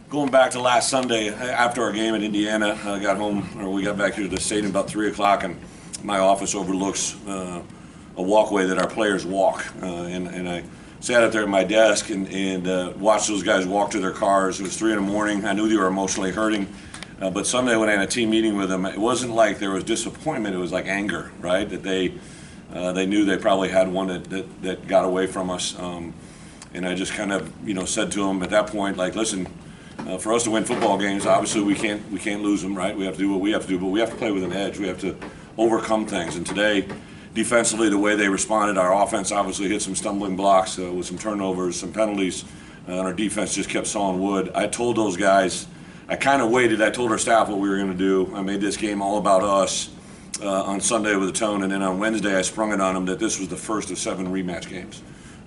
Going back to last Sunday, after our game in Indiana, I got home, or we got back here to the stadium about 3 o'clock, and my office overlooks a walkway that our players walk. And I sat up there at my desk and watched those guys walk to their cars. It was 3 in the morning. I knew they were emotionally hurting. But Sunday when I had a team meeting with them, it wasn't like there was disappointment. It was like anger, right? That they knew they probably had one that got away from us. And I just kind of, said to them at that point, like, listen, for us to win football games, obviously we can't lose them, right? We have to do what we have to do, but we have to play with an edge. We have to overcome things. And today, defensively, the way they responded, our offense obviously hit some stumbling blocks with some turnovers, some penalties, and our defense just kept sawing wood. I told those guys, I kind of waited. I told our staff what we were going to do. I made this game all about us on Sunday with a tone, and then on Wednesday I sprung it on them that this was the first of 7 rematch games.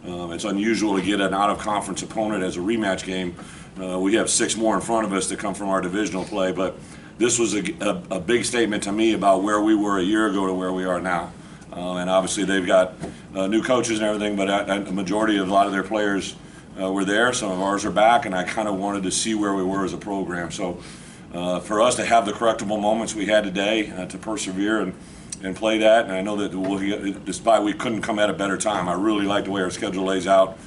It's unusual to get an out-of-conference opponent as a rematch game. We have 6 more in front of us that come from our divisional play, but this was a big statement to me about where we were a year ago to where we are now. And obviously they've got new coaches and everything, but a majority of a lot of their players were there. Some of ours are back, and I kind of wanted to see where we were as a program. So for us to have the correctable moments we had today, to persevere and play that, and I know that despite we couldn't come at a better time. I really like the way our schedule lays out.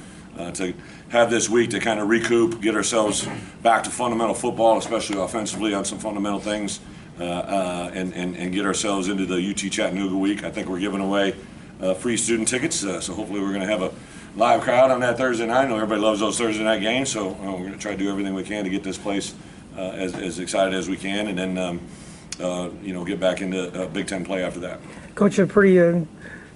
To have this week to kind of recoup, get ourselves back to fundamental football, especially offensively on some fundamental things, and get ourselves into the UT Chattanooga week. I think we're giving away free student tickets, so hopefully we're going to have a live crowd on that Thursday night. I know everybody loves those Thursday night games, so we're going to try to do everything we can to get this place as excited as we can, and then get back into Big Ten play after that. Coach, a pretty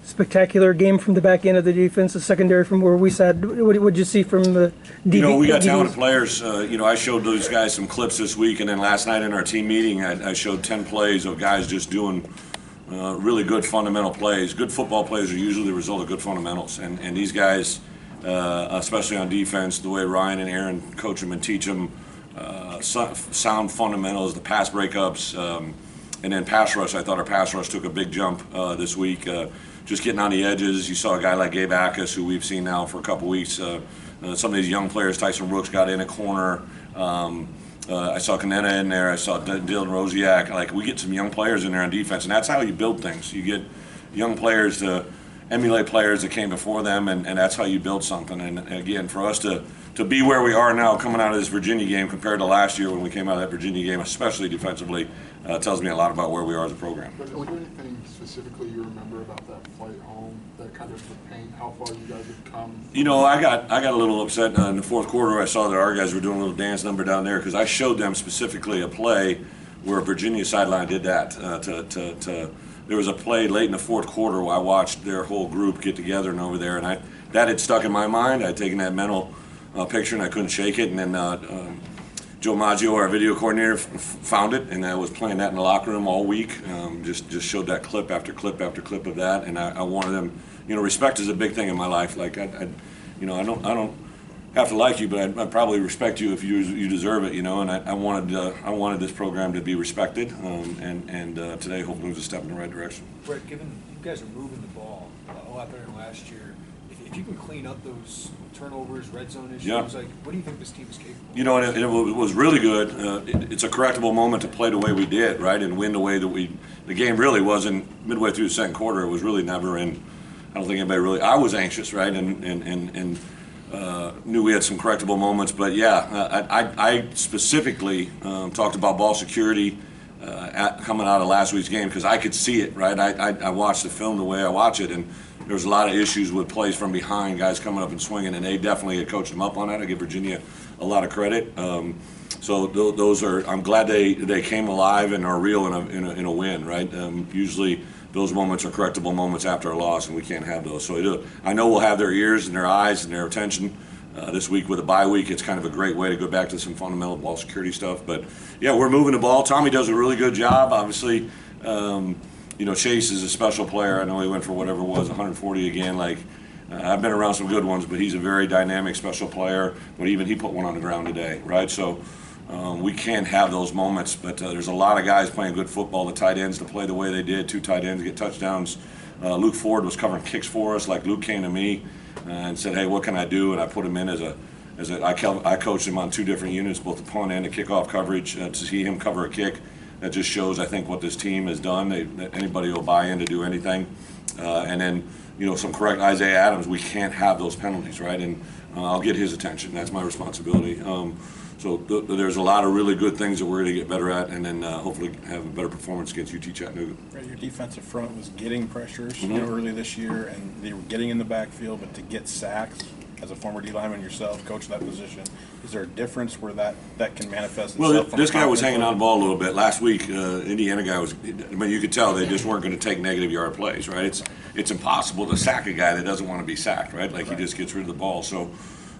spectacular game from the back end of the defense, the secondary from where we sat. What did you see from the DB? We got talented players. I showed those guys some clips this week, and then last night in our team meeting, I showed 10 plays of guys just doing really good fundamental plays. Good football plays are usually the result of good fundamentals, and these guys, especially on defense, the way Ryan and Aaron coach them and teach them, sound fundamentals, the pass breakups, and then pass rush. I thought our pass rush took a big jump this week. Just getting on the edges. You saw a guy like Gabe Ackus, who we've seen now for a couple weeks. Some of these young players, Tyson Brooks got in a corner. I saw Canetta in there. I saw Dylan Rosiak. Like, we get some young players in there on defense, and that's how you build things. You get young players to emulate players that came before them, and that's how you build something. And again, for us to be where we are now coming out of this Virginia game compared to last year when we came out of that Virginia game, especially defensively, tells me a lot about where we are as a program. But was there anything specifically you remember about that flight home, that kind of the pain, how far you guys had come? I got a little upset in the fourth quarter. I saw that our guys were doing a little dance number down there because I showed them specifically a play where Virginia sideline did that. There was a play late in the fourth quarter where I watched their whole group get together and over there, and that had stuck in my mind. I'd taken that mental picture and I couldn't shake it, and then Joe Maggio, our video coordinator, found it, and I was playing that in the locker room all week. Just showed that clip after clip after clip of that, and I wanted them. Respect is a big thing in my life. Like I don't have to like you, but I'd probably respect you if you deserve it. And I wanted this program to be respected, and today hopefully was a step in the right direction. Bret, given you guys are moving the ball a lot better than last year, if you can clean up those turnovers, red zone issues, what do you think this team is capable of? And it was really good. It's a correctable moment to play the way we did, right, and win the way that the game really wasn't midway through the second quarter. It was really never in. I don't think anybody really. I was anxious, right, and knew we had some correctable moments. But yeah, I specifically talked about ball security coming out of last week's game because I could see it, right. I watched the film the way I watch it, and there was a lot of issues with plays from behind, guys coming up and swinging, and they definitely had coached them up on that. I give Virginia a lot of credit. So those are. I'm glad they came alive and are real in a win, right? Usually those moments are correctable moments after a loss, and we can't have those. So I know we'll have their ears and their eyes and their attention this week with a bye week. It's kind of a great way to go back to some fundamental ball security stuff. But yeah, we're moving the ball. Tommy does a really good job, obviously. Chase is a special player. I know he went for whatever it was, 140 again. I've been around some good ones, but he's a very dynamic, special player. But even he put one on the ground today, right? So we can't have those moments. But there's a lot of guys playing good football. The tight ends to play the way they did, 2 tight ends get touchdowns. Luke Ford was covering kicks for us. Luke came to me and said, "Hey, what can I do?" And I put him in as I coached him on 2 different units, both the punt and the kickoff coverage. To see him cover a kick, that just shows, I think, what this team has done. That anybody will buy in to do anything. And then, some correct Isaiah Adams. We can't have those penalties, right? And I'll get his attention. That's my responsibility. So there's a lot of really good things that we're going to get better at, and then hopefully have a better performance against UT Chattanooga. Right, your defensive front was getting pressures early this year, and they were getting in the backfield, but to get sacks, as a former D lineman yourself, coach that position, is there a difference where that can manifest itself? Well, this guy was hanging on the ball a little bit. Last week, Indiana guy was, you could tell they just weren't going to take negative yard plays, right? It's impossible to sack a guy that doesn't want to be sacked, right? He just gets rid of the ball. So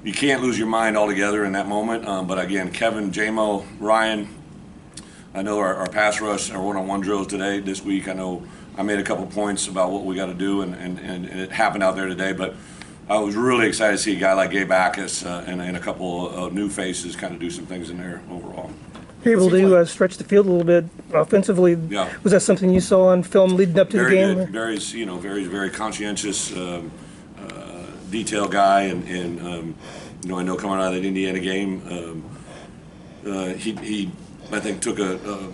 you can't lose your mind altogether in that moment. But again, Kevin, J-Mo, Ryan, I know our pass rush, our one-on-one drills this week, I know I made a couple points about what we got to do, and it happened out there today. But I was really excited to see a guy like Gabe Backus and a couple of new faces kind of do some things in there overall. You're able to stretch the field a little bit offensively. Yeah. Was that something you saw on film leading up to the game? Very, very conscientious, detail guy, and I know coming out of that Indiana game, he I think took a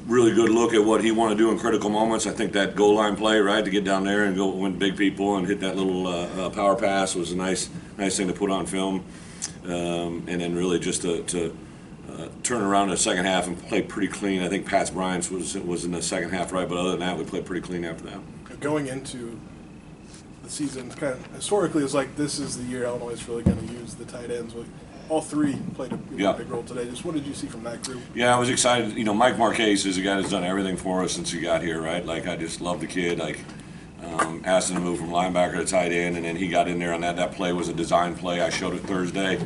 really good look at what he wanted to do in critical moments. I think that goal line play, right, to get down there and go win big people and hit that little power pass was a nice thing to put on film. And then really just to turn around in the second half and play pretty clean. I think Pat's Bryant's was in the second half, right, but other than that, we played pretty clean after that. Going into the season, kind of historically, it's like this is the year Illinois is really going to use the tight ends. All 3 played a big role today. Just what did you see from that group? Yeah, I was excited. Mike Marquez is a guy that's done everything for us since he got here, right? I just love the kid. Asked him to move from linebacker to tight end, and then he got in there on that. That play was a design play. I showed it Thursday.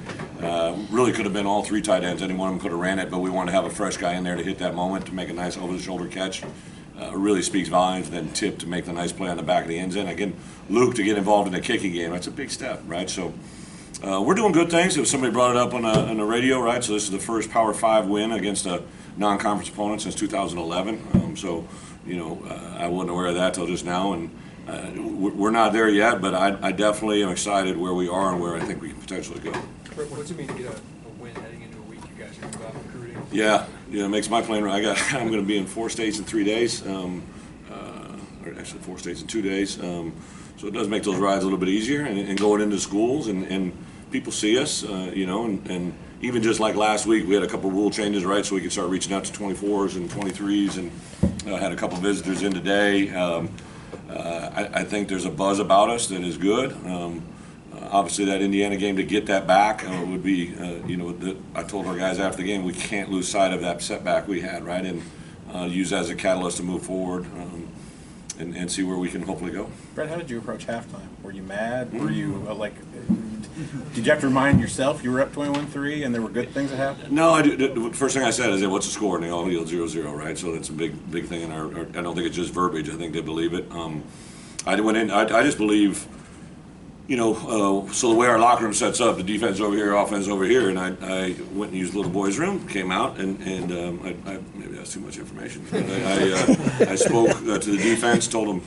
Really could have been all 3 tight ends. Any one of them could have ran it, but we wanted to have a fresh guy in there to hit that moment to make a nice over-the-shoulder catch. Really speaks volumes. Then Tip to make the nice play on the back of the end zone. Again, Luke to get involved in the kicking game. That's a big step, right? So we're doing good things. If somebody brought it up on the radio, right? So this is the first Power 5 win against a non-conference opponent since 2011. I wasn't aware of that till just now, and we're not there yet. But I definitely am excited where we are and where I think we can potentially go. What's it mean to get a win heading into a week? You guys are going to go out recruiting? Yeah, it makes my plan. I'm going to be in 4 states in 3 days, or actually 4 states in 2 days. So it does make those rides a little bit easier, and going into schools and people see us, and even just like last week, we had a couple rule changes, right, so we could start reaching out to 24s and 23s, and had a couple visitors in today. I think there's a buzz about us that is good. Obviously, that Indiana game, to get that back would be, I told our guys after the game, we can't lose sight of that setback we had, right, and use that as a catalyst to move forward. And see where we can hopefully go. Bret, how did you approach halftime? Were you mad? Were you did you have to remind yourself you were up 21-3 and there were good things that happened? No, the first thing I said is, what's the score? And they all yelled 0-0, right? So that's a big thing in our I don't think it's just verbiage. I think they believe it. I went in. I just believe, so the way our locker room sets up, the defense over here, offense over here, and I went and used the little boys' room, came out, and maybe that's too much information. I spoke to the defense, told them,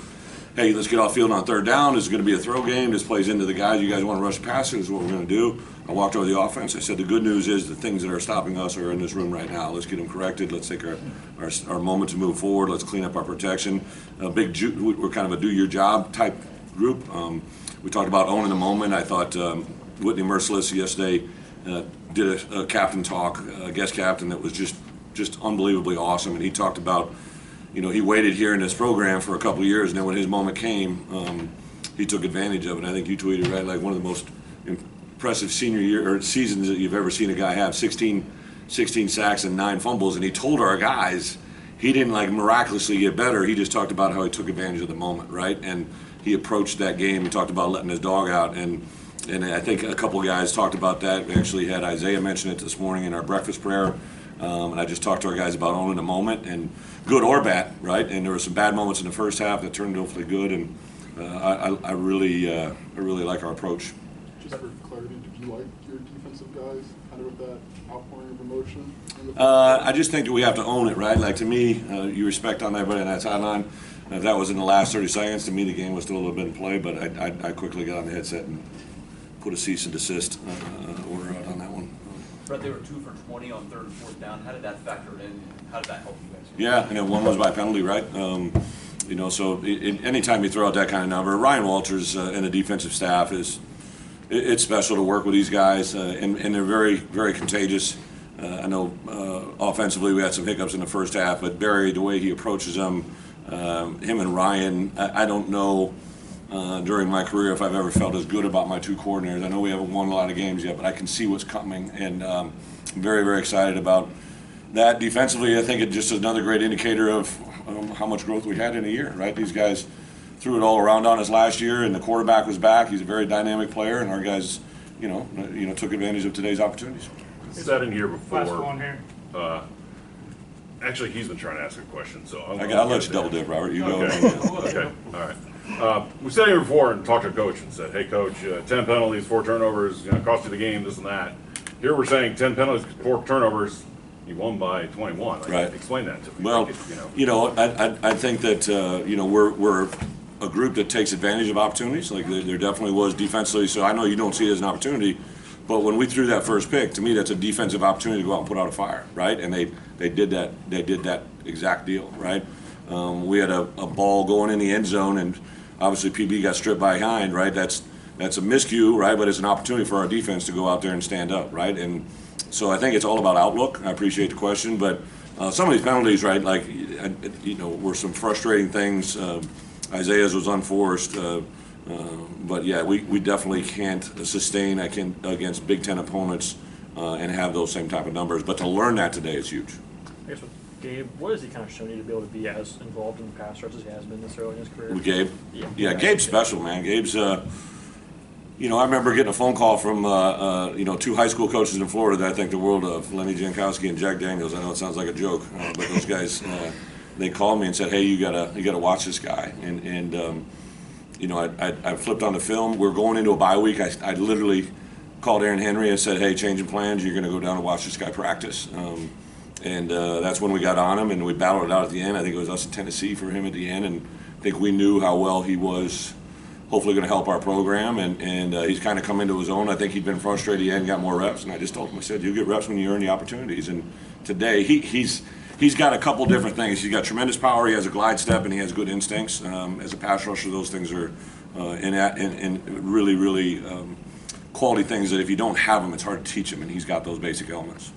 hey, let's get off field on 3rd down. This is going to be a throw game. This plays into the guys. You guys want to rush the passer? This is what we're going to do. I walked over the offense. I said, the good news is the things that are stopping us are in this room right now. Let's get them corrected. Let's take our moment to move forward. Let's clean up our protection. We're kind of a do-your-job type group. We talked about owning the moment. I thought Whitney Merciless yesterday did a captain talk, a guest captain that was just unbelievably awesome. And he talked about, he waited here in this program for a couple of years, and then when his moment came, he took advantage of it. I think you tweeted, right, like one of the most impressive senior year or seasons that you've ever seen a guy have, 16 sacks and 9 fumbles. And he told our guys he didn't miraculously get better. He just talked about how he took advantage of the moment, right? And he approached that game. He talked about letting his dog out, and I think a couple of guys talked about that. We actually had Isaiah mention it this morning in our breakfast prayer, and I just talked to our guys about owning the moment, and good or bad, right? And there were some bad moments in the first half that turned hopefully good, and I really like our approach. Just for clarity, did you like your defensive guys kind of with that outpouring of emotion? I just think that we have to own it, right? To me, you respect on everybody on that sideline. If that was in the last 30 seconds, to me the game was still a little bit in play, but I quickly got on the headset and put a cease and desist order out on Bret, they were 2 for 20 on 3rd and 4th down. How did that factor in? How did that help you guys? Yeah, and then one was by penalty, right? You know, so anytime you throw out that kind of number, Ryan Walters and the defensive staff it's special to work with these guys, and they're very, very contagious. I know offensively we had some hiccups in the first half, but Barry, the way he approaches them, him and Ryan, I don't know during my career if I've ever felt as good about my two coordinators. I know we haven't won a lot of games yet, but I can see what's coming, and I'm very, very excited about that. Defensively, I think it's just another great indicator of how much growth we had in a year, right? These guys threw it all around on us last year, and the quarterback was back. He's a very dynamic player, and our guys, you know, took advantage of today's opportunities. Sat in here before. Last one here. Actually, he's been trying to ask a question, so I'll let you double dip, Robert. You go. Okay. Okay. All right. We sat here before and talked to coach and said, "Hey, coach, 10 penalties, 4 turnovers, cost you the game, this and that." Here we're saying 10 penalties, 4 turnovers. You won by 21. Right. Explain that to me. Well, I think that we're a group that takes advantage of opportunities. Like there definitely was defensively. So I know you don't see it as an opportunity, but when we threw that first pick, to me that's a defensive opportunity to go out and put out a fire, right? And they did that. They did that exact deal, right? We had a ball going in the end zone, and obviously PB got stripped behind, right? That's a miscue, right? But it's an opportunity for our defense to go out there and stand up, right? And so I think it's all about outlook. I appreciate the question, but some of these penalties, right? Like were some frustrating things. Isaiah's was unforced, but yeah, we definitely can't sustain against Big Ten opponents and have those same type of numbers. But to learn that today is huge. I guess with Gabe, what has he kind of shown you to be able to be as involved in the pass rush as he has been this early in his career? With Gabe? Yeah, Gabe's special, man. Gabe's, I remember getting a phone call from, 2 high school coaches in Florida that I think the world of, Lenny Jankowski and Jack Daniels. I know it sounds like a joke, but those guys, they called me and said, "Hey, you gotta watch this guy." And I flipped on the film. We're going into a bye week. I literally called Aaron Henry and said, "Hey, changing plans. You're gonna go down and watch this guy practice." That's when we got on him, and we battled it out at the end. I think it was us in Tennessee for him at the end, and I think we knew how well he was hopefully going to help our program, and he's kind of come into his own. I think he'd been frustrated. He hadn't got more reps, and I just told him, I said, "You get reps when you earn the opportunities." And today, he's got a couple different things. He's got tremendous power. He has a glide step, and he has good instincts. As a pass rusher, those things are in really, really quality things that if you don't have them, it's hard to teach them, and he's got those basic elements.